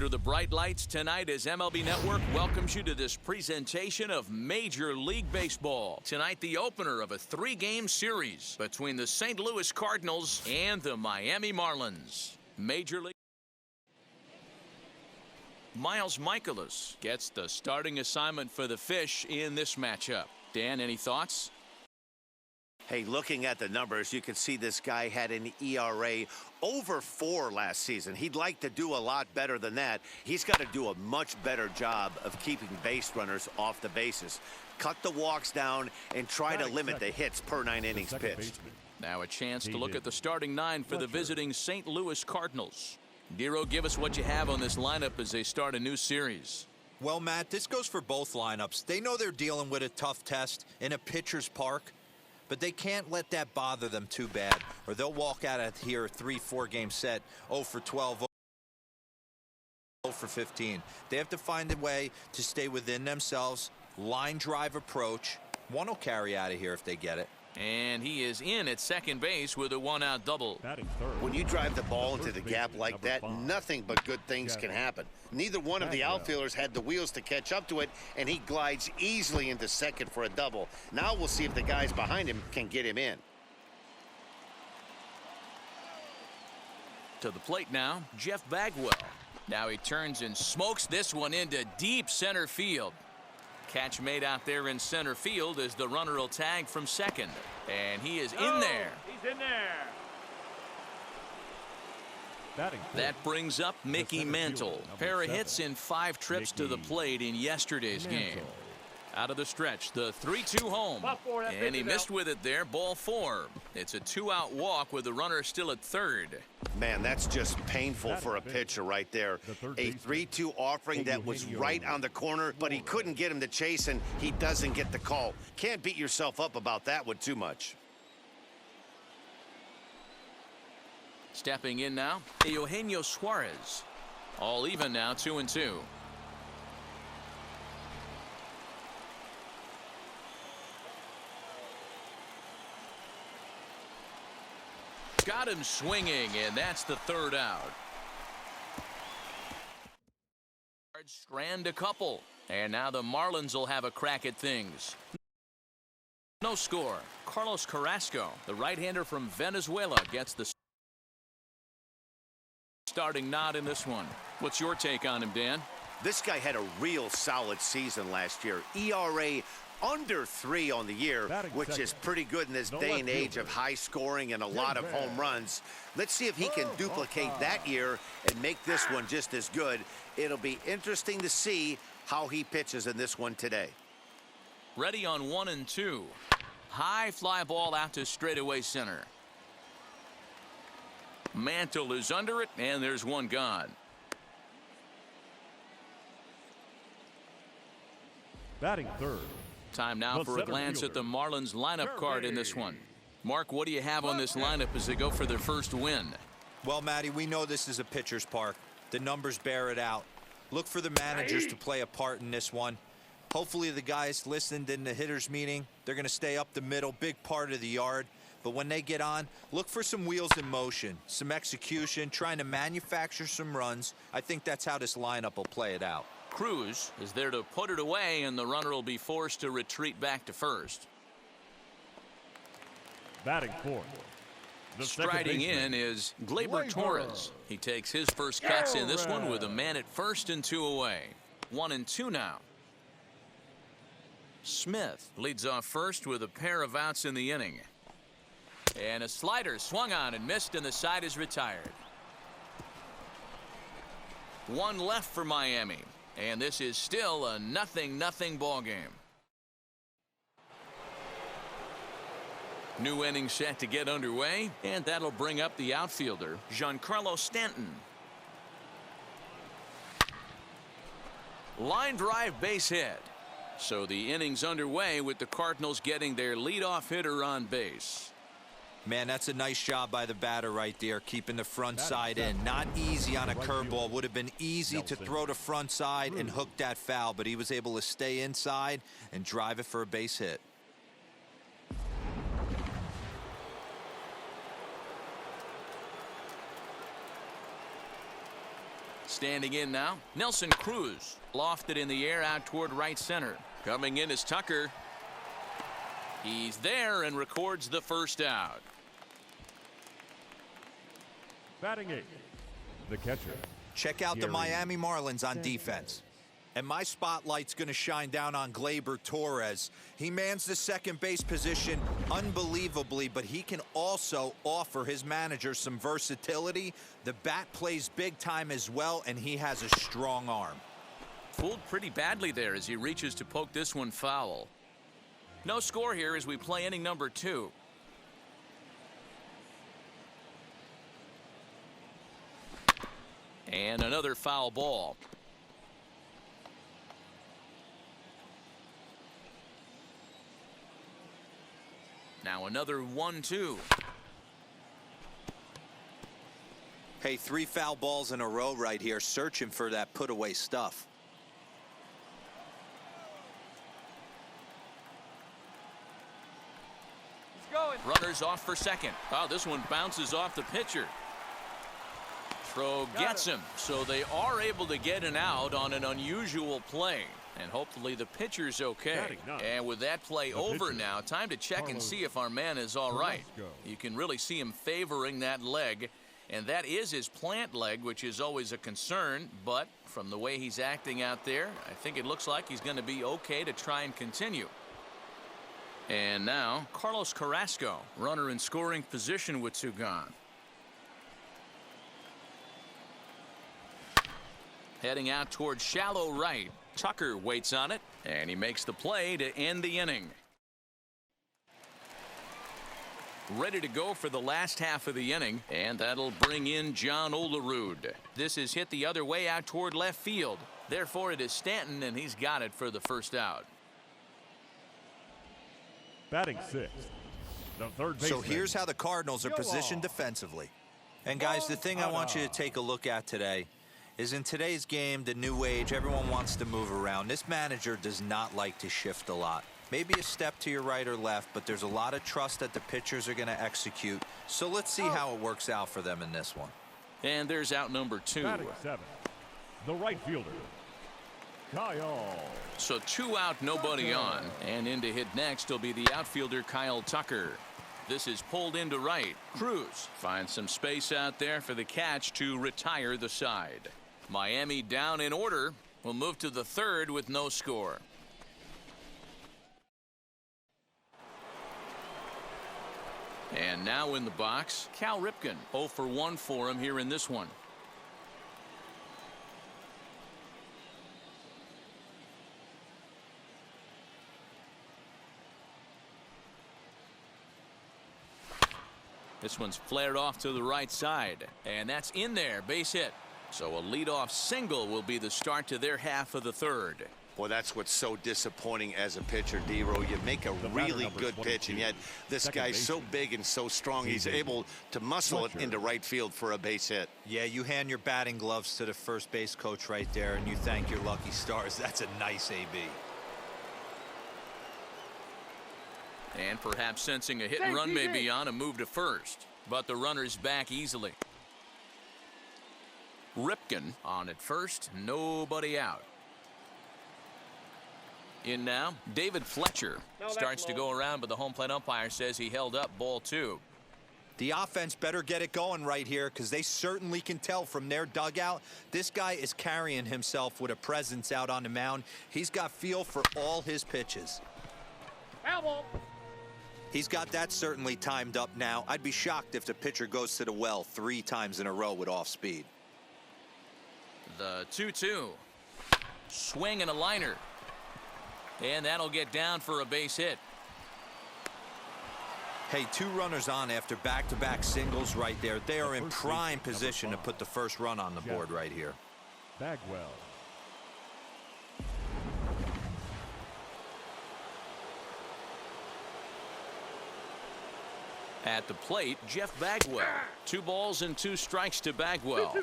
Under the bright lights tonight as MLB Network welcomes you to this presentation of Major League Baseball. Tonight, the opener of a 3-game series between the St. Louis Cardinals and the Miami Marlins. Major League. Miles Michaelis gets the starting assignment for the Fish in this matchup. Dan, any thoughts? Hey, looking at the numbers, you can see this guy had an ERA over 4 last season. He'd like to do a lot better than that. He's got to do a much better job of keeping base runners off the bases. Cut the walks down and try to limit the hits per 9 innings pitched. Now a chance to look at the starting 9 for the visiting St. Louis Cardinals. Dero, give us what you have on this lineup as they start a new series. Well, Matt, this goes for both lineups. They know they're dealing with a tough test in a pitcher's park, but they can't let that bother them too bad, or they'll walk out of here a 3-4 game set, 0 for 12, 0 for 15. They have to find a way to stay within themselves, line drive approach. One will carry out of here if they get it. And he is in at second base with a 1-out double. When you drive the ball into the gap like that, nothing but good things can happen. Neither one of the outfielders had the wheels to catch up to it, and he glides easily into second for a double. Now we'll see if the guys behind him can get him in. To the plate now, Jeff Bagwell. Now he turns and smokes this one into deep center field. Catch made out there in center field as the runner will tag from second. And he is in there. He's in there. That brings up Mickey Mantle. Pair of hits in 5 trips to the plate in yesterday's game. Out of the stretch, the 3-2 home. And he missed with it there, ball 4. It's a 2-out walk with the runner still at third. Man, that's just painful for a pitcher right there. A 3-2 offering that was right on the corner, but he couldn't get him to chase, and he doesn't get the call. Can't beat yourself up about that one too much. Stepping in now, Eugenio Suarez. All even now, 2-2. Got him swinging, and that's the 3rd out. Strand a couple, and now the Marlins will have a crack at things. No score. Carlos Carrasco, the right-hander from Venezuela, gets the starting nod in this one. What's your take on him, Dan? This guy had a real solid season last year. ERA under 3 on the year, which is pretty good in this day and age of high scoring and a lot of home runs. Let's see if he can duplicate that year and make this one just as good. It'll be interesting to see how he pitches in this one today. Ready on 1-2. High fly ball out to straightaway center. Mantle is under it, and there's one gone. Batting third. Time now for a glance at the Marlins lineup card in this one. Mark, what do you have on this lineup as they go for their first win? Well, Matty, we know this is a pitcher's park. The numbers bear it out. Look for the managers to play a part in this one. Hopefully the guys listened in the hitters meeting. They're going to stay up the middle, big part of the yard. But when they get on, look for some wheels in motion, some execution, trying to manufacture some runs. I think that's how this lineup will play it out. Cruz is there to put it away, and the runner will be forced to retreat back to first. Batting fourth. Striding in is Gleyber Torres. He takes his first cuts in this one with a man at first and 2 away. 1-2 now. Smith leads off first with a pair of outs in the inning. And a slider swung on and missed, and the side is retired. 1 left for Miami. And this is still a 0-0 ball game. New inning set to get underway, and that'll bring up the outfielder, Giancarlo Stanton. Line drive base hit. So the inning's underway with the Cardinals getting their leadoff hitter on base. Man, that's a nice job by the batter right there, keeping the front side in. Not easy on a curveball. Would have been easy to throw the front side and hook that foul, but he was able to stay inside and drive it for a base hit. Standing in now, Nelson Cruz. Lofted in the air out toward right center. Coming in is Tucker. He's there and records the first out. Batting 8th, the catcher. Check out the Miami Marlins on defense. And my spotlight's going to shine down on Gleyber Torres. He mans the second base position unbelievably, but he can also offer his manager some versatility. The bat plays big time as well, and he has a strong arm. Fooled pretty badly there as he reaches to poke this one foul. No score here as we play inning number 2. And another foul ball. Now another 1-2. Hey, 3 foul balls in a row right here, searching for that put-away stuff. Runners off for second. Oh, this one bounces off the pitcher. Throw gets him, so they are able to get an out on an unusual play. And hopefully the pitcher's okay. And with that play over now, time to check and see if our man is all right. You can really see him favoring that leg. And that is his plant leg, which is always a concern. But from the way he's acting out there, I think it looks like he's going to be okay to try and continue. And now, Carlos Carrasco, runner in scoring position with 2 gone. Heading out towards shallow right. Tucker waits on it, and he makes the play to end the inning. Ready to go for the last half of the inning, and that'll bring in John Olerud. This is hit the other way out toward left field. Therefore, it is Stanton, and he's got it for the first out. Batting 6th, the third baseman. So here's how the Cardinals are positioned defensively. And guys, the thing I want you to take a look at today is in today's game, the new age, everyone wants to move around. This manager does not like to shift a lot. Maybe a step to your right or left, but there's a lot of trust that the pitchers are going to execute. So let's see how it works out for them in this one. And there's out number 2. Batting 7th, the right fielder, Kyle. So 2 out, nobody on. And in to hit next will be the outfielder Kyle Tucker. This is pulled into right. Cruz finds some space out there for the catch to retire the side. Miami down in order. We'll move to the 3rd with no score. And now in the box, Cal Ripken. 0 for 1 for him here in this one. This one's flared off to the right side, and that's in there, base hit. So a leadoff single will be the start to their half of the 3rd. Well, that's what's so disappointing as a pitcher, D-Row. You make a really good pitch, and yet this guy's so big and so strong, he's able to muscle it into right field for a base hit. Yeah, you hand your batting gloves to the first base coach right there, and you thank your lucky stars. That's a nice AB. And perhaps sensing a hit and run may be on, a move to first. But the runner's back easily. Ripken on at first, nobody out. In now, David Fletcher starts to go around, but the home plate umpire says he held up ball 2. The offense better get it going right here because they certainly can tell from their dugout. This guy is carrying himself with a presence out on the mound. He's got feel for all his pitches. He's got that certainly timed up now. I'd be shocked if the pitcher goes to the well 3 times in a row with off speed. The 2-2. Swing and a liner. And that'll get down for a base hit. Hey, 2 runners on after back-to-back singles right there. They are in prime position to put the first run on the board right here. Bagwell. At the plate, Jeff Bagwell. 2 balls and 2 strikes to Bagwell.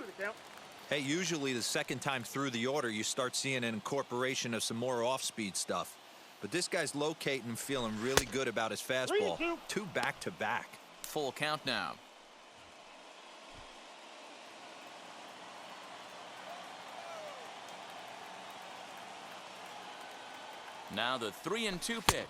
Hey, usually the second time through the order, you start seeing an incorporation of some more off-speed stuff. But this guy's locating and feeling really good about his fastball. 2 back-to-back. Full count now. Now the 3-2 pitch.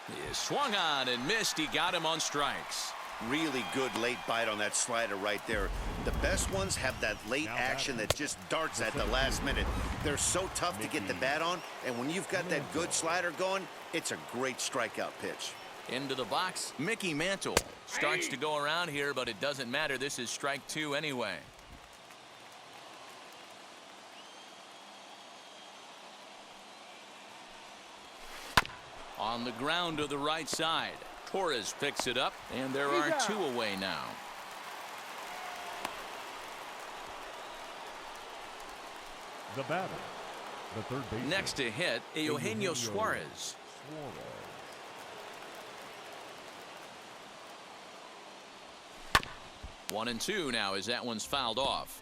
He swung on and missed. He got him on strikes. Really good late bite on that slider right there. The best ones have that late action that just darts at the last minute. They're so tough to get the bat on, and when you've got that good slider going, it's a great strikeout pitch. Into the box, Mickey Mantle. Starts to go around here, but it doesn't matter. This is strike 2 anyway. On the ground to the right side. Torres picks it up, and there are 2 away now. The batter, the third baseman. Next to hit, Eugenio Suarez. 1-2 now as that one's fouled off.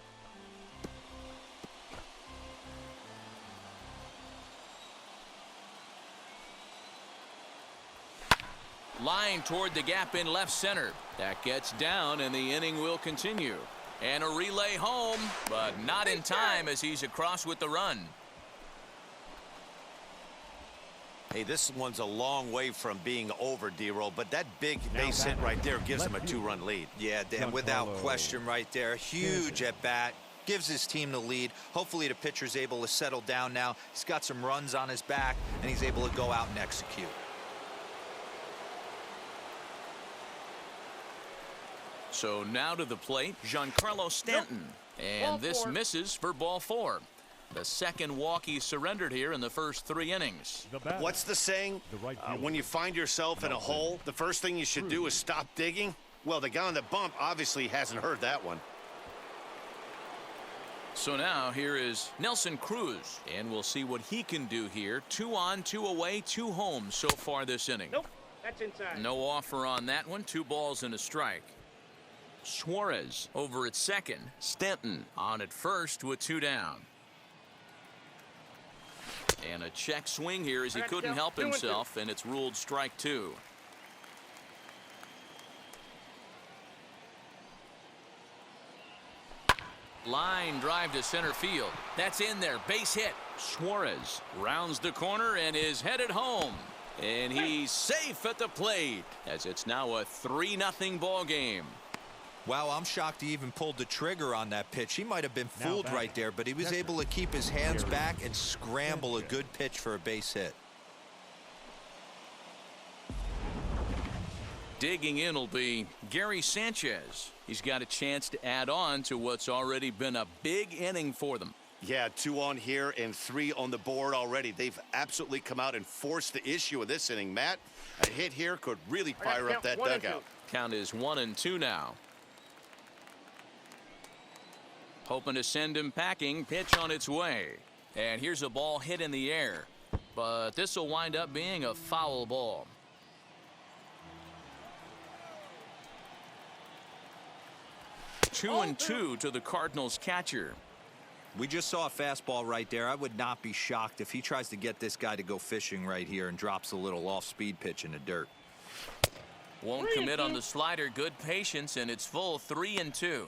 Line toward the gap in left center. That gets down, and the inning will continue. And a relay home, but not in time as he's across with the run. Hey, this one's a long way from being over, D-roll, but that big base hit right there gives him a 2-run lead. Yeah, Dan, without question right there. Huge at bat. Gives his team the lead. Hopefully the pitcher's able to settle down now. He's got some runs on his back, and he's able to go out and execute. So now to the plate, Giancarlo Stanton. And this misses for ball 4. The second walk he surrendered here in the first 3 innings. What's the saying? When you find yourself in a hole, the first thing you should do is stop digging. Well, the guy on the bump obviously hasn't heard that one. So now here is Nelson Cruz, and we'll see what he can do here. 2 on, 2 away, 2 home so far this inning. Nope, that's inside. No offer on that one. 2 balls and a strike. Suarez over at second. Stanton on at first with 2 down. And a check swing here as he couldn't help himself, and it's ruled strike 2. Line drive to center field. That's in there. Base hit. Suarez rounds the corner and is headed home. And he's safe at the plate as it's now a 3-0 ball game. Wow, I'm shocked he even pulled the trigger on that pitch. He might have been fooled right there, but he was able to keep his hands back and scramble a good pitch for a base hit. Digging in will be Gary Sanchez. He's got a chance to add on to what's already been a big inning for them. Yeah, 2 on here and 3 on the board already. They've absolutely come out and forced the issue of this inning. Matt, a hit here could really fire up that dugout. Count is 1-2 now. Hoping to send him packing. Pitch on its way. And here's a ball hit in the air. But this will wind up being a foul ball. Two and two to the Cardinals catcher. We just saw a fastball right there. I would not be shocked if he tries to get this guy to go fishing right here and drops a little off-speed pitch in the dirt. Won't commit on the slider. Good patience, and it's full 3-2.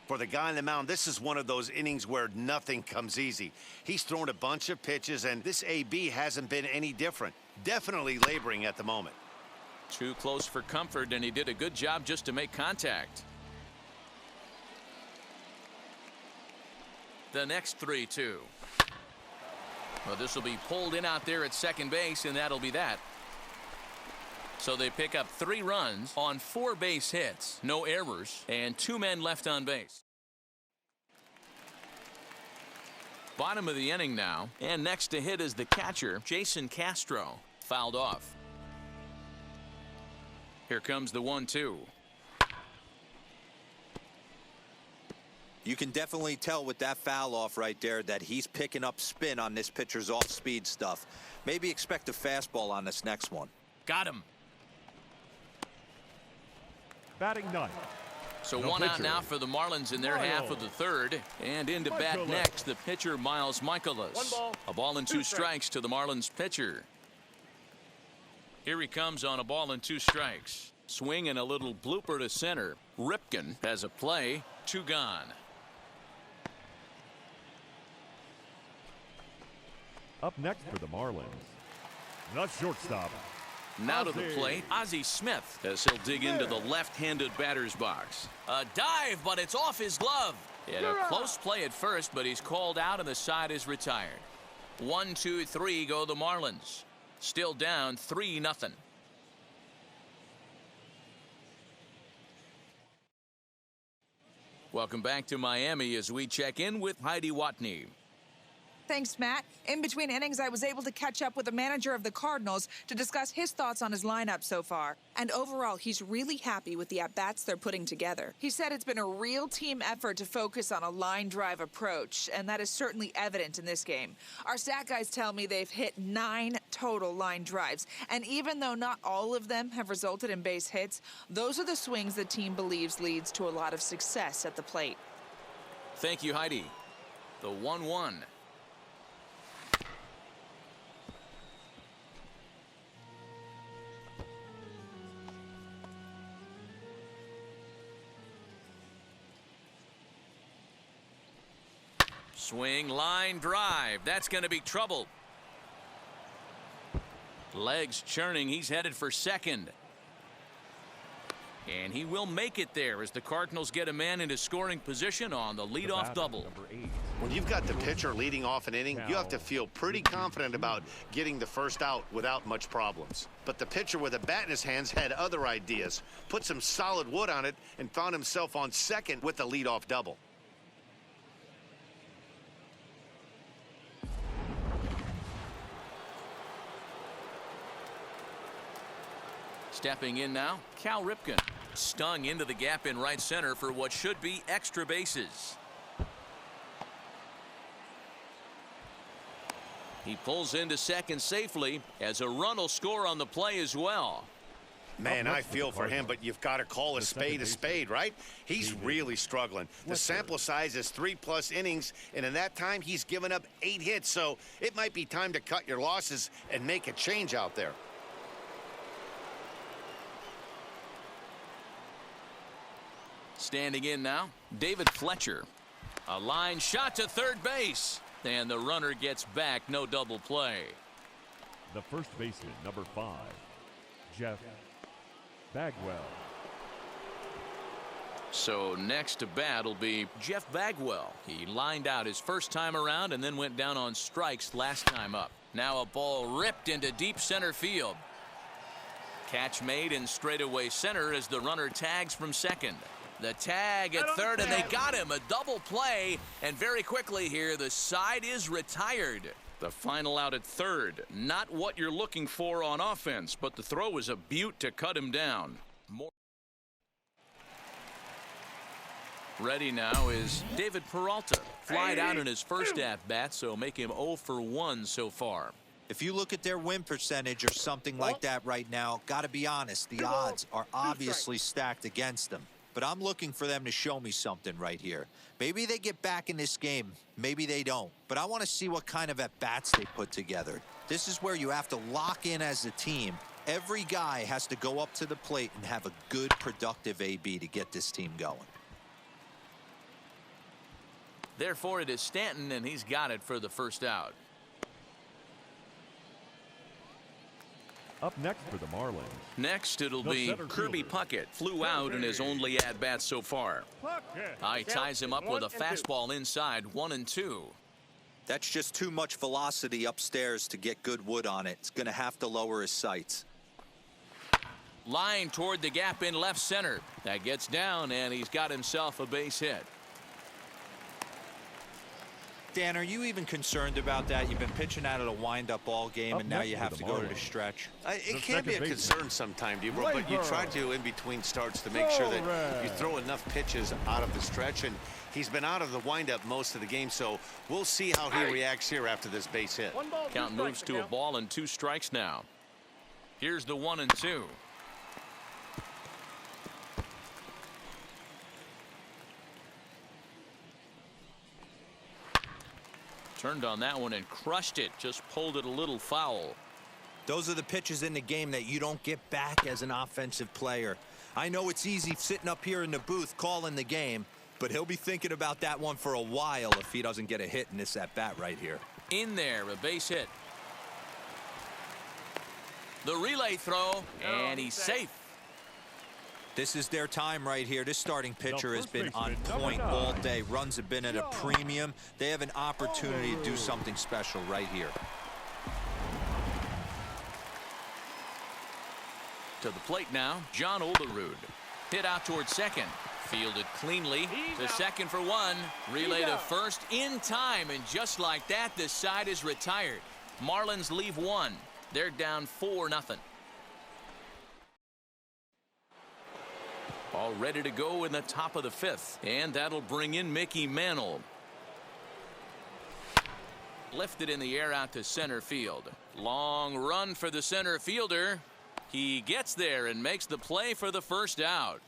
For the guy on the mound, this is one of those innings where nothing comes easy. He's thrown a bunch of pitches, and this AB hasn't been any different. Definitely laboring at the moment. Too close for comfort, and he did a good job just to make contact. The next 3-2. Well, this will be pulled in out there at second base, and that'll be that. So they pick up 3 runs on 4 base hits, no errors, and 2 men left on base. Bottom of the inning now, and next to hit is the catcher, Jason Castro, fouled off. Here comes the 1-2. You can definitely tell with that foul off right there that he's picking up spin on this pitcher's off-speed stuff. Maybe expect a fastball on this next one. Got him. Batting 9. So one out now for the Marlins in their half of the third. And into bat next, the pitcher, Miles Michaelis. A ball and 2 strikes to the Marlins pitcher. Here he comes on a ball and 2 strikes. Swing and a little blooper to center. Ripken has a play. 2 gone. Up next for the Marlins, The shortstop. Now to the plate, Ozzie Smith, as he'll dig into the left-handed batter's box. A dive, but it's off his glove. And a close play at first, but he's called out and the side is retired. 1, 2, 3 go the Marlins. Still down 3-0. Welcome back to Miami as we check in with Heidi Watney. Thanks, Matt. In between innings, I was able to catch up with the manager of the Cardinals to discuss his thoughts on his lineup so far. And overall, he's really happy with the at-bats they're putting together. He said it's been a real team effort to focus on a line drive approach, and that is certainly evident in this game. Our stat guys tell me they've hit 9 total line drives, and even though not all of them have resulted in base hits, those are the swings the team believes leads to a lot of success at the plate. Thank you, Heidi. The 1-1. Swing, line drive. That's going to be trouble. Legs churning. He's headed for second. And he will make it there as the Cardinals get a man into scoring position on the leadoff double. When you've got the pitcher leading off an inning, you have to feel pretty confident about getting the first out without much problems. But the pitcher with a bat in his hands had other ideas, put some solid wood on it, and found himself on second with the leadoff double. Stepping in now, Cal Ripken. Stung into the gap in right center for what should be extra bases. He pulls into second safely as a run will score on the play as well. Man, I feel for him, but you've got to call a spade, right? He's really struggling. The sample size is 3+ innings, and in that time, he's given up 8 hits, so it might be time to cut your losses and make a change out there. Standing in now, David Fletcher. A line shot to third base. And the runner gets back, no double play. The first baseman, number 5, Jeff Bagwell. So next to bat will be Jeff Bagwell. He lined out his first time around and then went down on strikes last time up. Now a ball ripped into deep center field. Catch made in straightaway center as the runner tags from second. The tag at third, and they got him. A double play, and very quickly here, the side is retired. The final out at third. Not what you're looking for on offense, but the throw was a beaut to cut him down. Ready now is David Peralta. Flied out in his first at-bat, so make him 0 for 1 so far. If you look at their win percentage or something like that right now, got to be honest, the odds are obviously stacked against them. But I'm looking for them to show me something right here. Maybe they get back in this game. Maybe they don't. But I want to see what kind of at-bats they put together. This is where you have to lock in as a team. Every guy has to go up to the plate and have a good, productive AB to get this team going. Therefore, it is Stanton, and he's got it for the first out. Up next for the Marlins. Next, it'll be Kirby Puckett. Flew out in his only at-bat so far. He ties him up with a fastball inside, 1-2. That's just too much velocity upstairs to get good wood on it. It's going to have to lower his sights. Line toward the gap in left center. That gets down, and he's got himself a base hit. Dan, are you even concerned about that? You've been pitching out of a wind-up ball game, and now you have to go to the stretch. It can be a concern sometime, Debro, but you try to, in between starts, to make sure that you throw enough pitches out of the stretch, and he's been out of the wind-up most of the game, so we'll see how he reacts here after this base hit. Count moves to a ball and 2 strikes now. Here's the 1-2. Turned on that one and crushed it. Just pulled it a little foul. Those are the pitches in the game that you don't get back as an offensive player. I know it's easy sitting up here in the booth calling the game, but he'll be thinking about that one for a while if he doesn't get a hit in this at-bat right here. In there, a base hit. The relay throw, and he's safe. This is their time right here. This starting pitcher has been on point all day. Runs have been at a premium. They have an opportunity to do something special right here. To the plate now, John Olerud. Hit out towards second. Fielded cleanly to second for one. Relay to first in time, and just like that, the side is retired. Marlins leave one. They're down 4-0. All ready to go in the top of the fifth, and that'll bring in Mickey Mantle. Lifted in the air out to center field. Long run for the center fielder. He gets there and makes the play for the first out.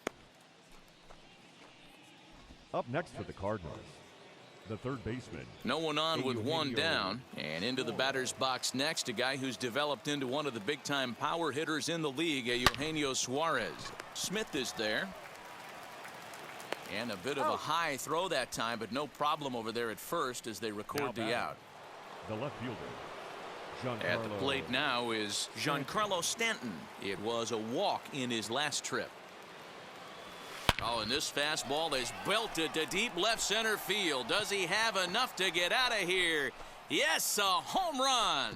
Up next for the Cardinals, the third baseman. No one on with one down, and into the batter's box next, a guy who's developed into one of the big-time power hitters in the league, Eugenio Suarez. Smith is there. And a bit of a high throw that time, but no problem over there at first as they record the out. The left fielder. At the plate now is Giancarlo Stanton. It was a walk in his last trip. Oh, and this fastball is belted to deep left center field. Does he have enough to get out of here? Yes, a home run.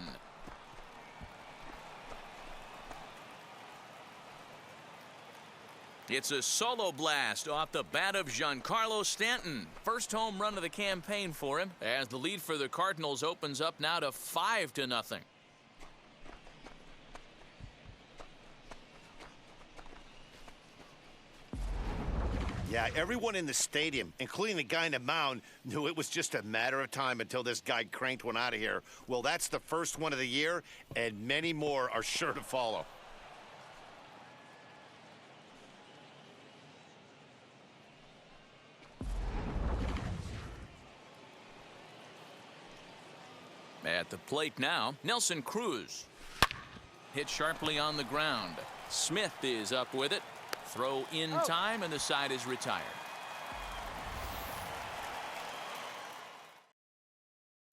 It's a solo blast off the bat of Giancarlo Stanton. First home run of the campaign for him, as the lead for the Cardinals opens up now to 5-0. Yeah, everyone in the stadium, including the guy in the mound, knew it was just a matter of time until this guy cranked one out of here. Well, that's the first one of the year, and many more are sure to follow. At the plate now, Nelson Cruz. Hit sharply on the ground. Smith is up with it. Throw in time, and the side is retired.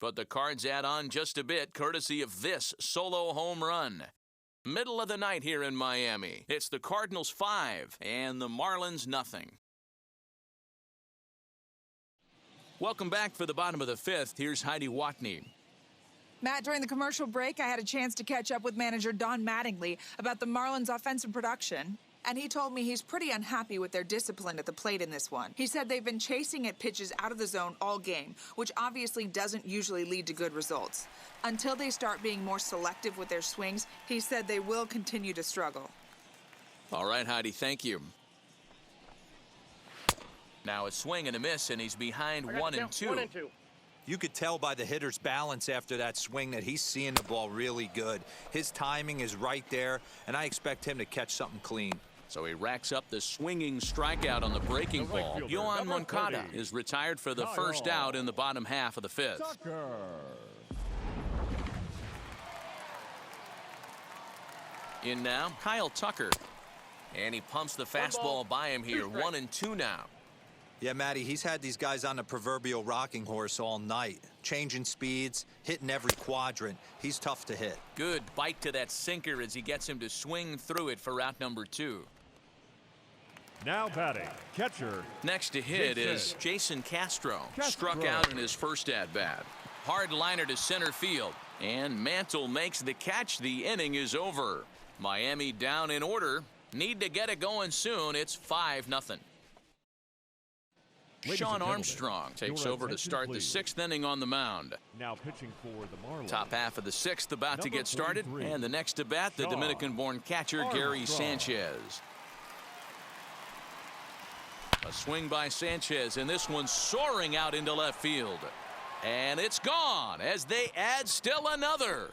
But the Cards add on just a bit, courtesy of this solo home run. Middle of the night here in Miami. It's the Cardinals 5 and the Marlins nothing. Welcome back for the bottom of the fifth. Here's Heidi Watney. Matt, during the commercial break, I had a chance to catch up with manager Don Mattingly about the Marlins' offensive production. And he told me he's pretty unhappy with their discipline at the plate in this one. He said they've been chasing at pitches out of the zone all game, which obviously doesn't usually lead to good results. Until they start being more selective with their swings, he said they will continue to struggle. All right, Heidi, thank you. Now a swing and a miss, and he's behind 1-2. You could tell by the hitter's balance after that swing that he's seeing the ball really good. His timing is right there, and I expect him to catch something clean. So he racks up the swinging strikeout on the breaking ball. Yohan Moncada is retired for the first out in the bottom half of the fifth. In now, Kyle Tucker. And he pumps the fastball by him here. 1-2 now. Yeah, Matty, he's had these guys on the proverbial rocking horse all night. Changing speeds, hitting every quadrant. He's tough to hit. Good bite to that sinker as he gets him to swing through it for out number 2. Now batting, catcher. Next to hit is Jason Castro. Struck out in his first at-bat. Hard liner to center field. And Mantle makes the catch. The inning is over. Miami down in order. Need to get it going soon. It's 5-0. Sean Armstrong takes over to start the 6th inning on the mound. Now pitching for the Marlins. Top half of the 6th about to get started. And the next to bat, the Dominican-born catcher, Gary Sanchez. A swing by Sanchez, and this one soaring out into left field. And it's gone as they add still another.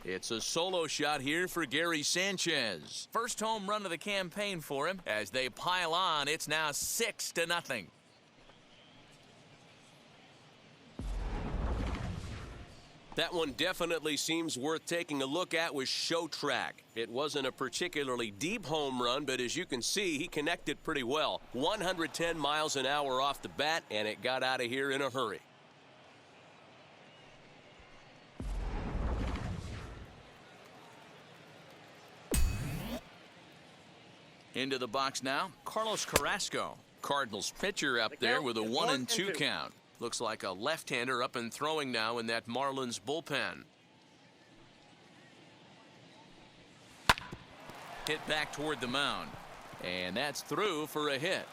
It's a solo shot here for Gary Sanchez. First home run of the campaign for him. As they pile on, it's now 6-0. That one definitely seems worth taking a look at with Show Track. It wasn't a particularly deep home run, but as you can see, he connected pretty well. 110 miles an hour off the bat, and it got out of here in a hurry. Into the box now, Carlos Carrasco. Cardinals pitcher up there with a 1-2 count. Looks like a left-hander up and throwing now in that Marlins bullpen. Hit back toward the mound. And that's through for a hit.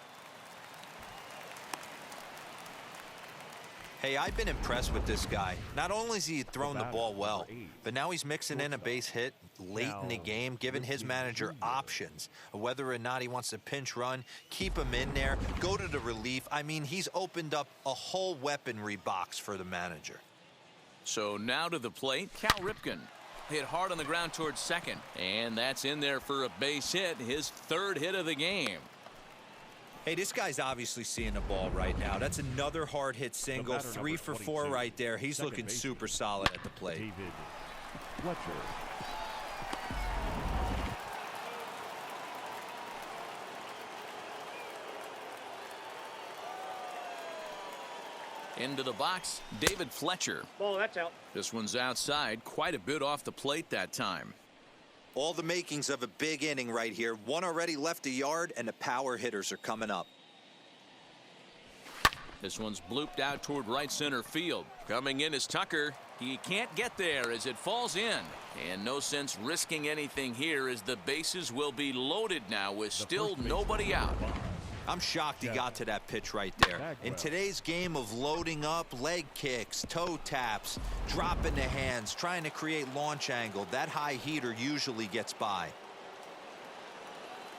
Hey, I've been impressed with this guy. Not only has he thrown the ball well, but now he's mixing in a base hit late in the game, giving his manager options of whether or not he wants to pinch run, keep him in there, go to the relief. I mean, he's opened up a whole weaponry box for the manager. So now to the plate, Cal Ripken. Hit hard on the ground towards second, and that's in there for a base hit, his third hit of the game. Hey, this guy's obviously seeing the ball right now. That's another hard hit single, 3 for 4 right there. He's looking super solid at the plate. David Fletcher. Into the box, David Fletcher. Ball, that's out. This one's outside, quite a bit off the plate that time. All the makings of a big inning right here. One already left the yard, and the power hitters are coming up. This one's blooped out toward right center field. Coming in is Tucker. He can't get there as it falls in. And no sense risking anything here as the bases will be loaded now with still nobody out. I'm shocked he got to that pitch right there. In today's game of loading up, leg kicks, toe taps, dropping the hands, trying to create launch angle, that high heater usually gets by.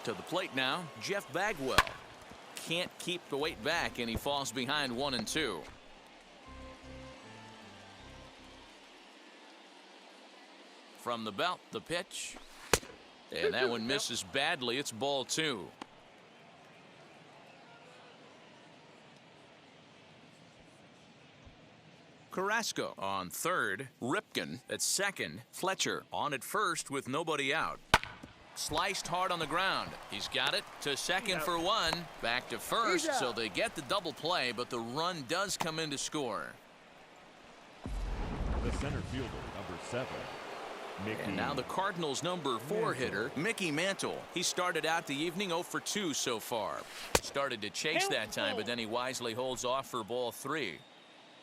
To the plate now, Jeff Bagwell. Can't keep the weight back, and he falls behind 1-2. From the belt, the pitch. And that one misses badly. It's ball 2. Carrasco on third, Ripken at second, Fletcher on at first with nobody out. Sliced hard on the ground. He's got it to second for 1, back to first, so they get the double play, but the run does come in to score. The center fielder, number 7. And now the Cardinals' number 4 hitter, Mickey Mantle. He started out the evening 0 for 2 so far. Started to chase that time, but then he wisely holds off for ball 3.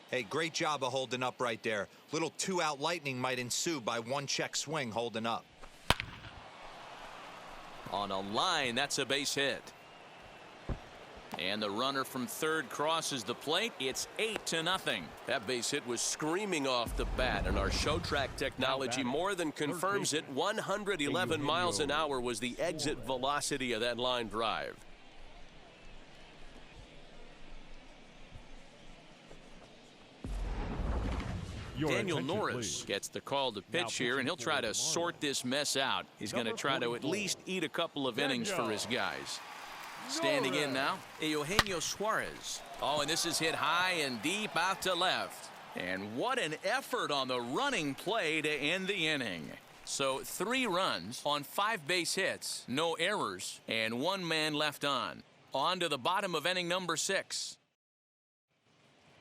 Hey, great job of holding up right there. Little 2-out lightning might ensue by 1 check swing holding up. On a line, that's a base hit. And the runner from third crosses the plate. It's 8-0. That base hit was screaming off the bat, and our show track technology more than confirms it. 111 miles an hour was the exit velocity of that line drive. Daniel Norris gets the call to pitch here, and he'll try to sort this mess out. He's going to try to at least eat a couple of innings for his guys. Standing in now, Eugenio Suarez. Oh, and this is hit high and deep out to left. And what an effort on the running play to end the inning. So 3 runs on 5 base hits, no errors, and 1 man left on. On to the bottom of inning number 6.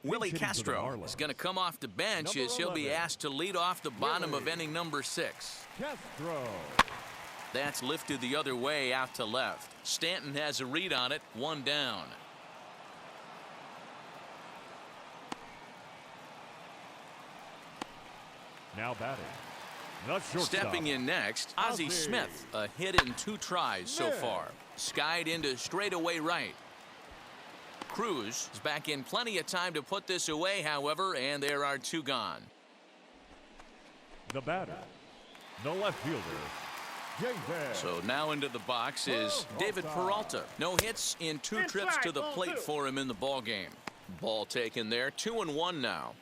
Willie Castro is going to come off the bench as he'll be asked to lead off the bottom of inning number 6. Castro. That's lifted the other way out to left. Stanton has a read on it, 1 down. Now batting. The shortstop. Stepping in next, Ozzie Smith. A hit in 2 tries so far. Skied into straightaway right. Cruz is back in plenty of time to put this away, however, and there are 2 gone. The batter, the left fielder, David. So now into the box is David Peralta. No hits in 2 trips to the plate for him in the ball game. Ball taken there, 2-1 now.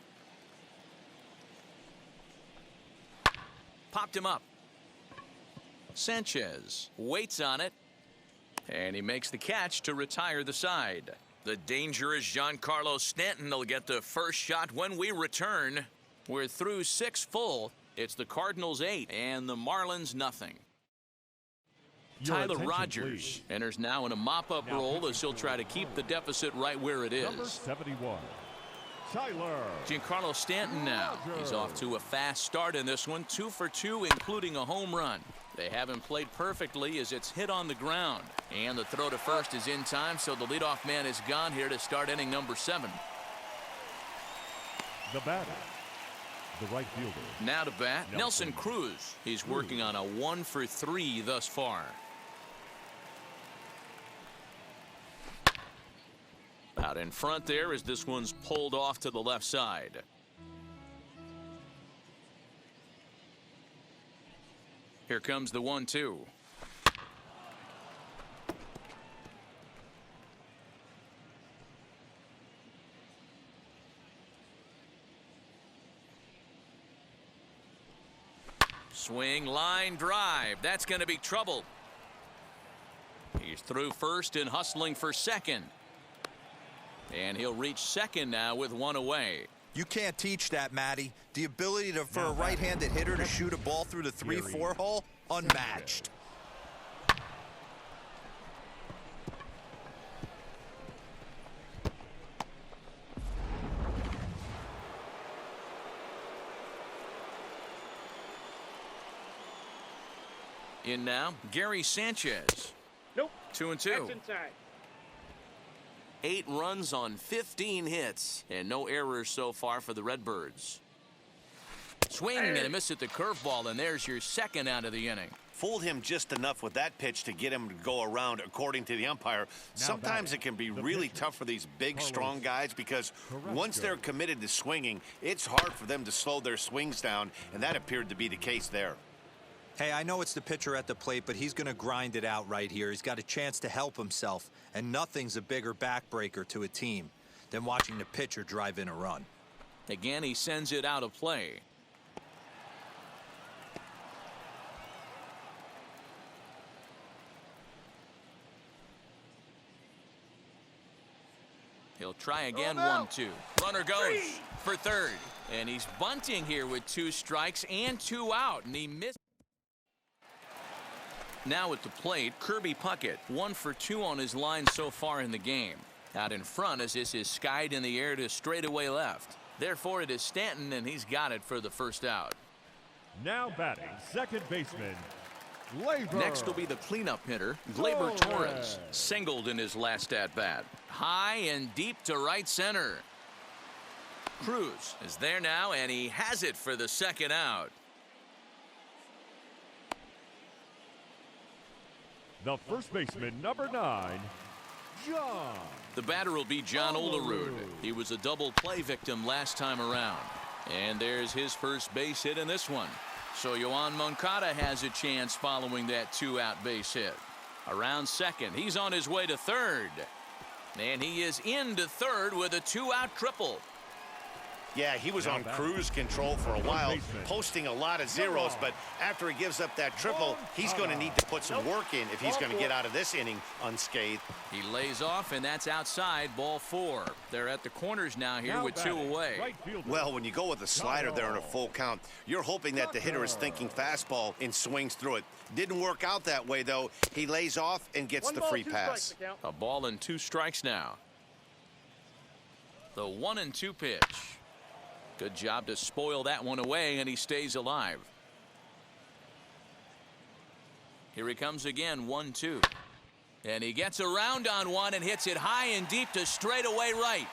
Popped him up. Sanchez waits on it, and he makes the catch to retire the side. The dangerous Giancarlo Stanton will get the first shot when we return. We're through 6 full. It's the Cardinals 8 and the Marlins nothing. Tyler Rogers enters now in a mop-up role as he'll try to keep the deficit right where it is. Number 71, Tyler. Giancarlo Stanton now. He's off to a fast start in this one. 2 for 2, including a home run. They haven't played perfectly as it's hit on the ground. And the throw to first is in time, so the leadoff man is gone here to start inning number 7. The batter, the right fielder. Now to bat, Nelson Cruz. He's working on a 1-for-3 thus far. Out in front there as this one's pulled off to the left side. Here comes the 1-2. Swing, line drive. That's going to be trouble. He's through first and hustling for second. And he'll reach second now with one away. You can't teach that, Matty. The ability for a right-handed hitter to shoot a ball through the 3-4 hole, unmatched. In now, Gary Sanchez. Nope. 2-2. That's inside. 8 runs on 15 hits, and no errors so far for the Redbirds. Swing and a miss at the curveball, and there's your second out of the inning. Fooled him just enough with that pitch to get him to go around, according to the umpire. Sometimes it can be really tough for these big, strong guys because once they're committed to swinging, it's hard for them to slow their swings down, and that appeared to be the case there. Hey, I know it's the pitcher at the plate, but he's going to grind it out right here. He's got a chance to help himself, and nothing's a bigger backbreaker to a team than watching the pitcher drive in a run. Again, he sends it out of play. He'll try again, 1-2. Runner goes for third. And he's bunting here with 2 strikes and 2 out, and he missed. Now at the plate, Kirby Puckett, 1 for 2 on his line so far in the game. Out in front as this is skied in the air to straightaway left. Therefore, it is Stanton, and he's got it for the first out. Now batting, second baseman, Gleyber. Next will be the cleanup hitter, Gleyber Torres. Singled in his last at-bat. High and deep to right center. Cruz is there now, and he has it for the second out. The first baseman, number 9, John. The batter will be John Olerud. He was a double play victim last time around. And there's his first base hit in this one. So Yoan Moncada has a chance following that 2-out base hit. Around second, he's on his way to third. And he is into third with a 2-out triple. Yeah, he was on cruise control for a while, posting a lot of zeros, but after he gives up that triple, he's going to need to put some work in if he's going to get out of this inning unscathed. He lays off, and that's outside, ball 4. They're at the corners now here with 2 away. Well, when you go with a slider there in a full count, you're hoping that the hitter is thinking fastball and swings through it. Didn't work out that way, though. He lays off and gets the free pass. A ball and 2 strikes now. The 1-2 pitch. Good job to spoil that one away, and he stays alive. Here he comes again, 1-2. And he gets around on one and hits it high and deep to straightaway right.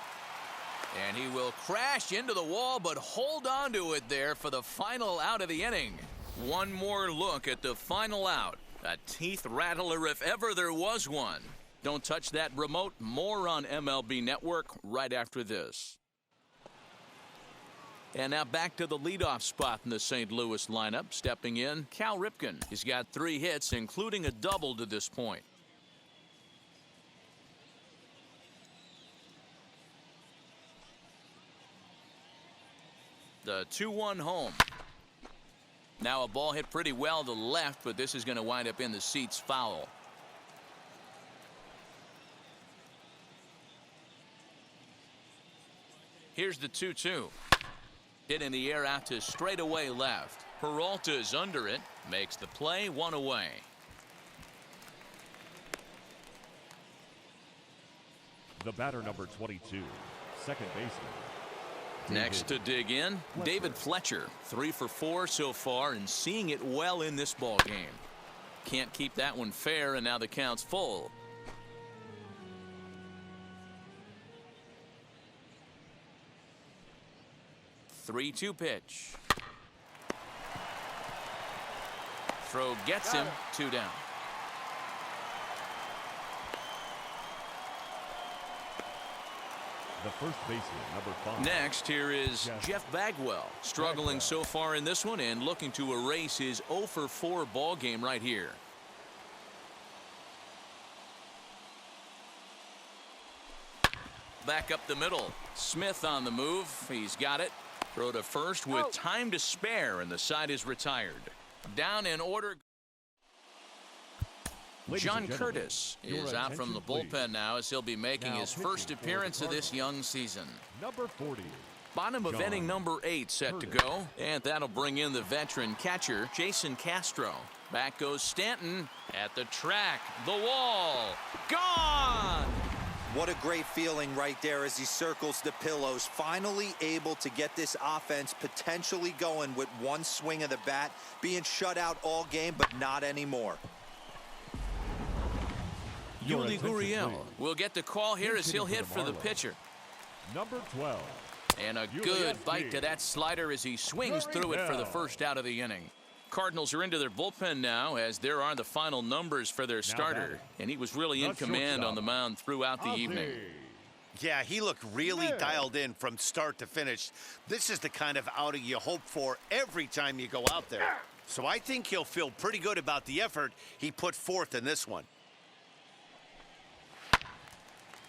And he will crash into the wall, but hold on to it there for the final out of the inning. One more look at the final out. A teeth rattler if ever there was one. Don't touch that remote. More on MLB Network right after this. And now back to the leadoff spot in the St. Louis lineup. Stepping in, Cal Ripken. He's got 3 hits, including a double to this point. The 2-1 home. Now a ball hit pretty well to the left, but this is going to wind up in the seats foul. Here's the 2-2. Hit in the air out to straightaway left. Peralta is under it. Makes the play, 1 away. The batter, number 22, second baseman. Next to dig in, David Fletcher. 3 for 4 so far and seeing it well in this ball game. Can't keep that one fair, and now the count's full. Three-two pitch. Throw gets him. 2 down. The first baseman, number 5. Next, here is Jeff Bagwell, struggling so far in this one and looking to erase his 0-for-4 ball game right here. Back up the middle. Smith on the move. He's got it. Throw to first with time to spare, and the side is retired. Down in order. John Curtis is out from the bullpen now, as he'll be making his first appearance of this young season. Number 40. Bottom of inning number 8 set to go, and that'll bring in the veteran catcher, Jason Castro. Back goes Stanton at the track. The wall. Gone! What a great feeling right there as he circles the pillows. Finally able to get this offense potentially going with one swing of the bat. Being shut out all game, but not anymore. Yuli Gurriel will get the call here as he'll hit for the pitcher. Number 12. And a good bite to that slider as he swings through it for the first out of the inning. Cardinals are into their bullpen now, as there are the final numbers for their starter. And he was really in command on the mound throughout the evening. Yeah, he looked really dialed in from start to finish. This is the kind of outing you hope for every time you go out there. So I think he'll feel pretty good about the effort he put forth in this one.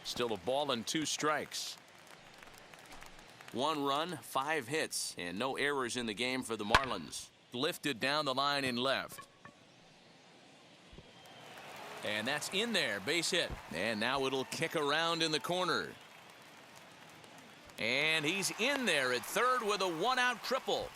Still a ball and 2 strikes. 1 run, 5 hits, and no errors in the game for the Marlins. Lifted down the line in left. And that's in there, base hit. And now it'll kick around in the corner. And he's in there at third with a 1-out triple.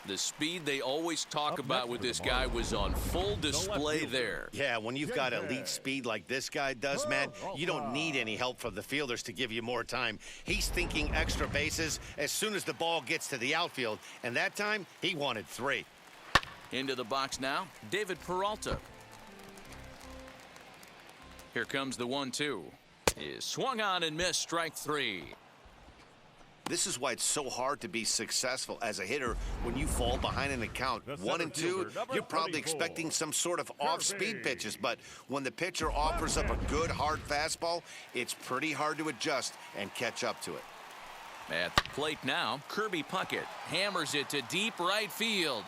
The speed they always talk about with this guy was on full display there. Yeah, when you've got elite speed like this guy does, man, you don't need any help from the fielders to give you more time. He's thinking extra bases as soon as the ball gets to the outfield, and that time he wanted 3. Into the box now, David Peralta. Here comes the 1-2. Is swung on and missed, strike 3. This is why it's so hard to be successful as a hitter when you fall behind an account 1-2. You're probably expecting some sort of off-speed pitches, but when the pitcher offers up a good hard fastball, it's pretty hard to adjust and catch up to it. At the plate now, Kirby Puckett hammers it to deep right field.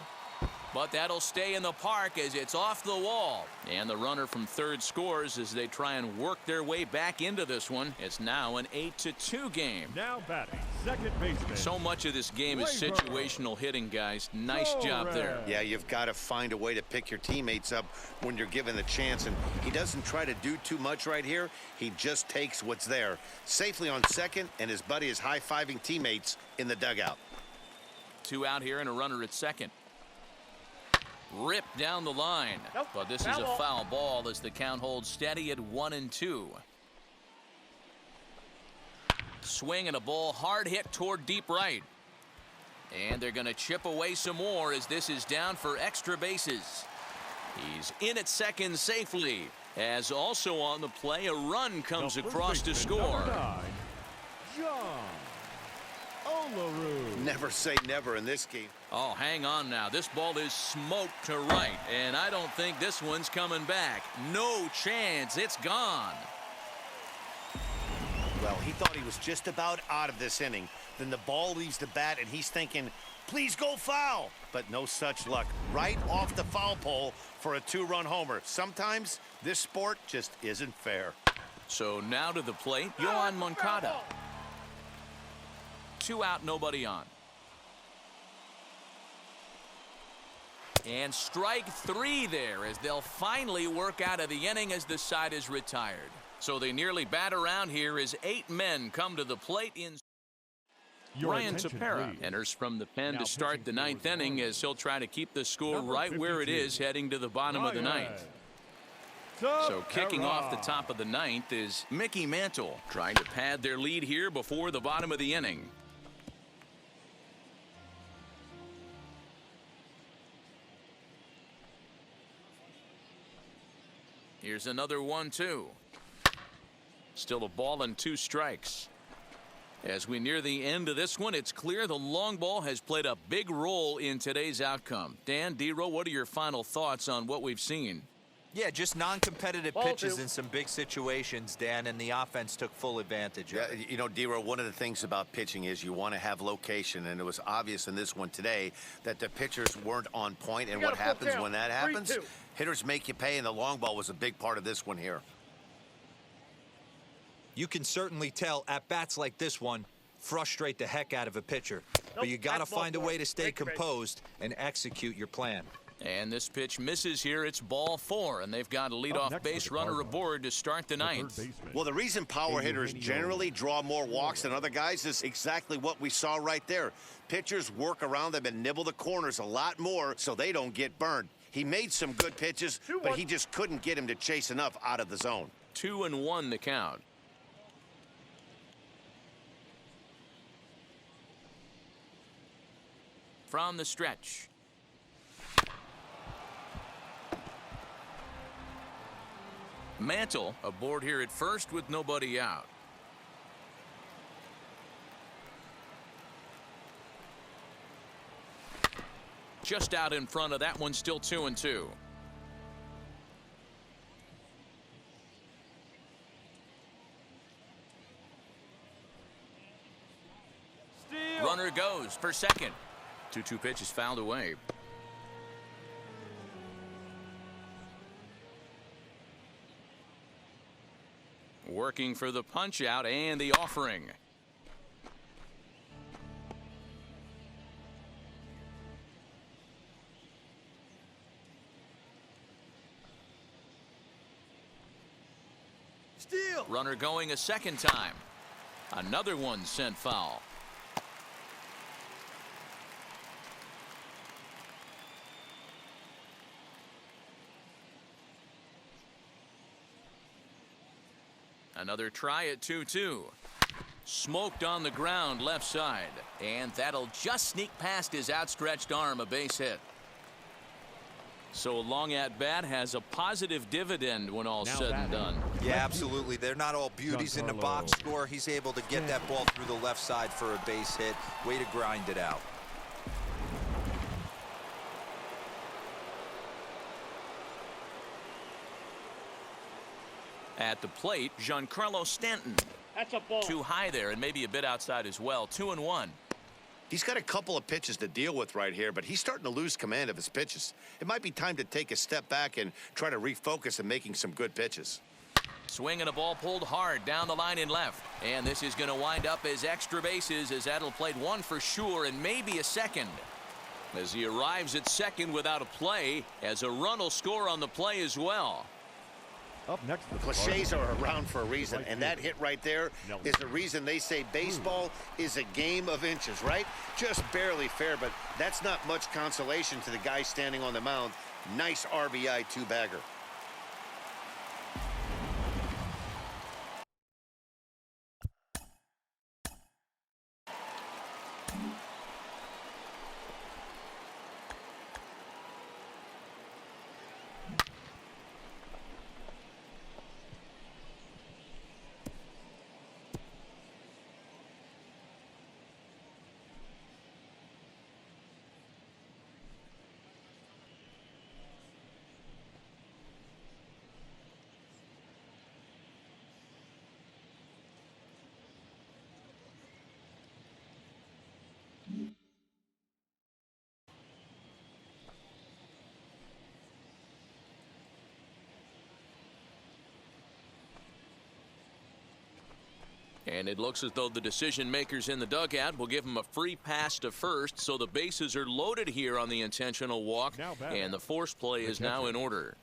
But that'll stay in the park as it's off the wall. And the runner from third scores as they try and work their way back into this one. It's now an 8-2 game. Now batting, second baseman. So much of this game is situational hitting, guys. Nice job there. Yeah, you've got to find a way to pick your teammates up when you're given the chance. And he doesn't try to do too much right here. He just takes what's there. Safely on second, and his buddy is high-fiving teammates in the dugout. 2 out here and a runner at second. Ripped down the line. But this is a foul ball as the count holds steady at 1-2. Swing and a ball hard hit toward deep right. And they're going to chip away some more as this is down for extra bases. He's in at second safely, as also on the play a run comes across to score. Never say never in this game. Oh, hang on now. This ball is smoked to right, and I don't think this one's coming back. No chance. It's gone. Well, he thought he was just about out of this inning. Then the ball leaves the bat, and he's thinking, please go foul. But no such luck. Right off the foul pole for a 2-run homer. Sometimes this sport just isn't fair. So now to the plate, Yohan Moncada. 2 out, nobody on. And strike 3 there as they'll finally work out of the inning as the side is retired. So they nearly bat around here as 8 men come to the plate in. Ryan Tepera enters from the pen to start the 9th inning as he'll try to keep the score right where it is heading to the bottom of the 9th. So kicking off the top of the 9th is Mickey Mantle, trying to pad their lead here before the bottom of the inning. Here's another 1-2. Still a ball and 2 strikes. As we near the end of this one, it's clear the long ball has played a big role in today's outcome. Dan, D-Row, what are your final thoughts on what we've seen? Yeah, just non-competitive pitches in some big situations, Dan, and the offense took full advantage of it. You know, D-Row, one of the things about pitching is you want to have location, and it was obvious in this one today that the pitchers weren't on point, and what happens when that happens? 3-2. Hitters make you pay, and the long ball was a big part of this one here. You can certainly tell at-bats like this one frustrate the heck out of a pitcher. But you got to find a way to stay composed and execute your plan. And this pitch misses here. It's ball 4, and they've got a leadoff base runner aboard to start the ninth. Well, the reason power hitters generally draw more walks than other guys is exactly what we saw right there. Pitchers work around them and nibble the corners a lot more so they don't get burned. He made some good pitches, but he just couldn't get him to chase enough out of the zone. 2-1 the count. From the stretch. Mantle aboard here at first with nobody out. Just out in front of that one, still 2-2. Runner goes for second. 2-2 pitch is fouled away. Working for the punch out and the offering. Steal. Runner going a second time. Another one sent foul. Another try at 2-2. Smoked on the ground left side. And that'll just sneak past his outstretched arm, a base hit. So a long at bat has a positive dividend when all's said and done. Yeah, absolutely. They're not all beauties in the box score. He's able to get that ball through the left side for a base hit. Way to grind it out. At the plate, Giancarlo Stanton. That's a ball. Too high there and maybe a bit outside as well. 2-1. He's got a couple of pitches to deal with right here, but he's starting to lose command of his pitches. It might be time to take a step back and try to refocus on making some good pitches. Swinging a ball pulled hard down the line in left. And this is going to wind up as extra bases as that'll played one for sure and maybe a second. As he arrives at second without a play, as a run will score on the play as well. Up next, the Cliches are around for a reason, and that hit right there is the reason they say baseball is a game of inches, right? Just barely fair, but that's not much consolation to the guy standing on the mound. Nice RBI two-bagger. And it looks as though the decision makers in the dugout will give him a free pass to first, so the bases are loaded here on the intentional walk, and the force play is now in order.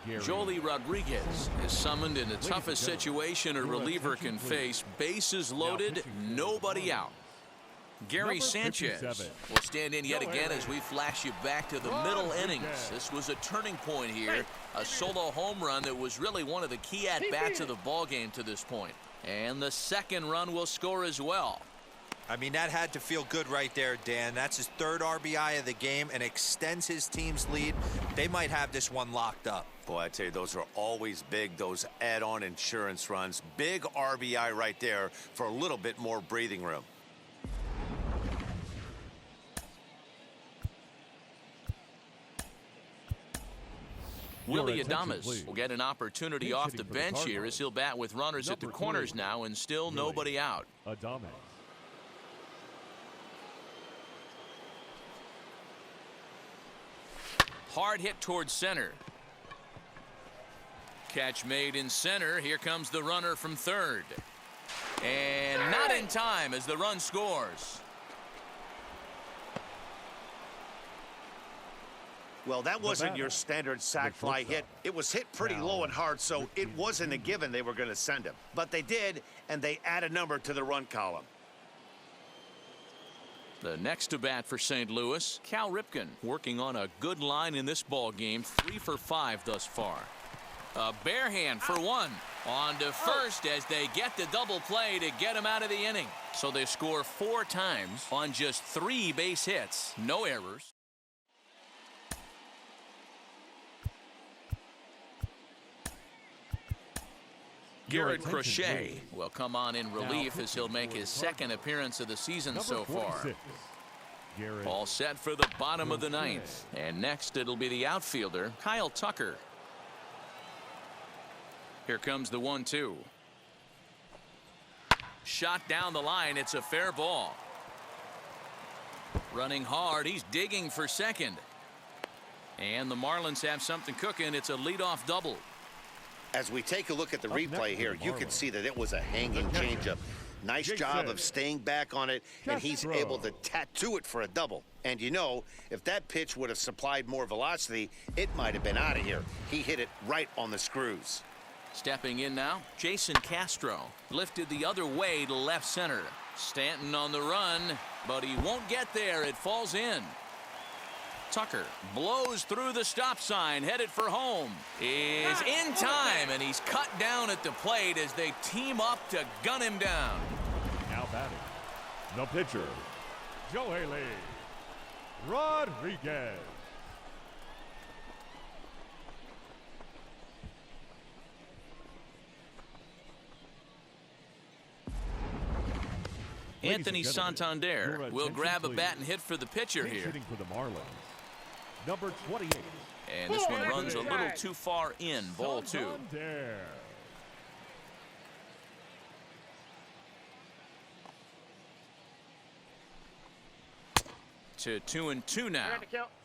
Joely Rodriguez is summoned in the toughest situation a reliever can face. Bases loaded, nobody out. Gary Sanchez will stand in yet again as we flash you back to the middle innings. This was a turning point here, a solo home run that was really one of the key at-bats of the ballgame to this point. And the second run will score as well. I mean, that had to feel good right there, Dan. That's his third RBI of the game and extends his team's lead. They might have this one locked up. Boy, I tell you, those are always big, those add-on insurance runs. Big RBI right there for a little bit more breathing room. Willie Adames will get an opportunity off the bench here as he'll bat with runners at the corners now and still nobody out. Adames. Hard hit towards center. Catch made in center. Here comes the runner from third. And not in time as the run scores. Well, that wasn't your standard sac fly hit. It was hit pretty low and hard, so it wasn't a given they were going to send him. But they did, and they add a number to the run column. The next to bat for St. Louis, Cal Ripken, working on a good line in this ball game, 3 for 5 thus far. A bare hand for one. On to first as they get the double play to get him out of the inning. So they score 4 times on just 3 base hits. No errors. Garrett Crochet will come on in relief as he'll make his second appearance of the season so far. All set for the bottom of the ninth. And next it'll be the outfielder, Kyle Tucker. Here comes the 1-2. Shot down the line. It's a fair ball. Running hard. He's digging for second. And the Marlins have something cooking. It's a leadoff double. As we take a look at the replay here, you can see that it was a hanging changeup. Nice job of staying back on it, and he's able to tattoo it for a double. And you know, if that pitch would have supplied more velocity, it might have been out of here. He hit it right on the screws. Stepping in now, Jason Castro lifted the other way to left center. Stanton on the run, but he won't get there. It falls in. Tucker blows through the stop sign, headed for home. Is in time, and he's cut down at the plate as they team up to gun him down. Now batting, the pitcher, Joely Rodriguez. Anthony Santander will grab a bat and hit for the pitcher here. Hitting for the Marlins, number 28. And this one runs a little too far in, ball 2. Santander. To 2-2 now.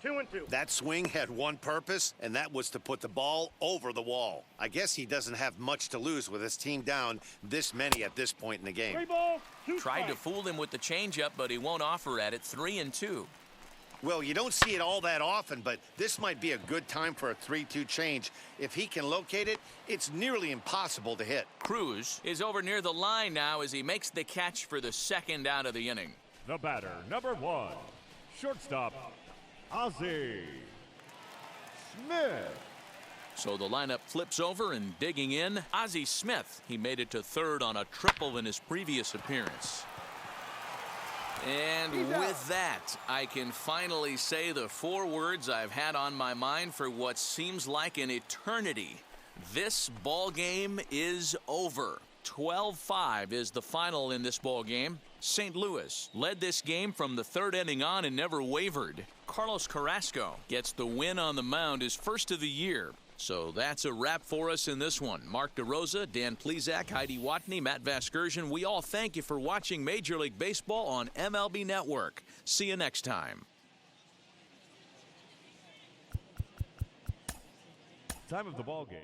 2-2. That swing had one purpose, and that was to put the ball over the wall. I guess he doesn't have much to lose with his team down this many at this point in the game. 3 balls, 2 Tried to strikes. fool him with the changeup, but he won't offer at it. 3-2. Well, you don't see it all that often, but this might be a good time for a 3-2 change. If he can locate it, it's nearly impossible to hit. Cruz is over near the line now as he makes the catch for the second out of the inning. The batter, number 1, shortstop, Ozzie Smith. So the lineup flips over, and digging in, Ozzie Smith. He made it to third on a triple in his previous appearance. And with that, I can finally say the 4 words I've had on my mind for what seems like an eternity. This ball game is over. 12-5 is the final in this ball game. St. Louis led this game from the 3rd inning on and never wavered. Carlos Carrasco gets the win on the mound, his first of the year. So that's a wrap for us in this one. Mark DeRosa, Dan Plesac, Heidi Watney, Matt Vasgersian. We all thank you for watching Major League Baseball on MLB Network. See you next time. Time of the ball game.